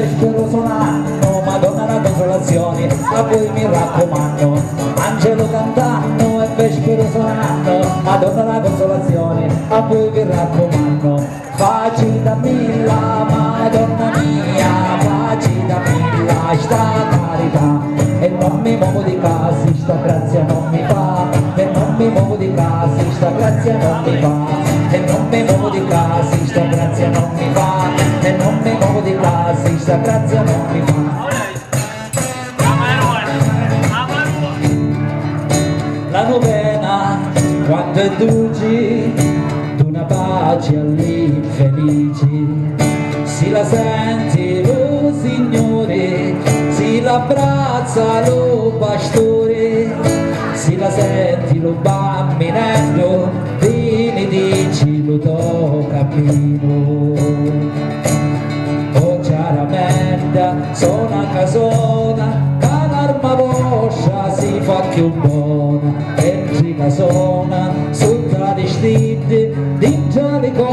vespero suonano, Madonna la consolazione, a voi mi raccomando. Angelo cantando e vespero suonando, Madonna la consolazione, a voi vi raccomando. Facci da milla, Madonna mia, facci da milla, sta carità. E non mi muovo di casa, sta grazia non mi fa. E non mi muovo di casa, sta grazia non mi fa. E non mi muovo di casa, sta grazia non mi fa. E non mi muovo di casa, sta grazia non mi fa. La novena, quanto è dolce, d'una pace agli infelici. Si la sente lo Signore, si l'abbraccia lo pastore, si la senti lo bambinello, benedici lo tuo cammino. Oh chiaramente sono a casona, che l'arma vostra si fa più buona, e la zona sotto le stelle, dentro le cose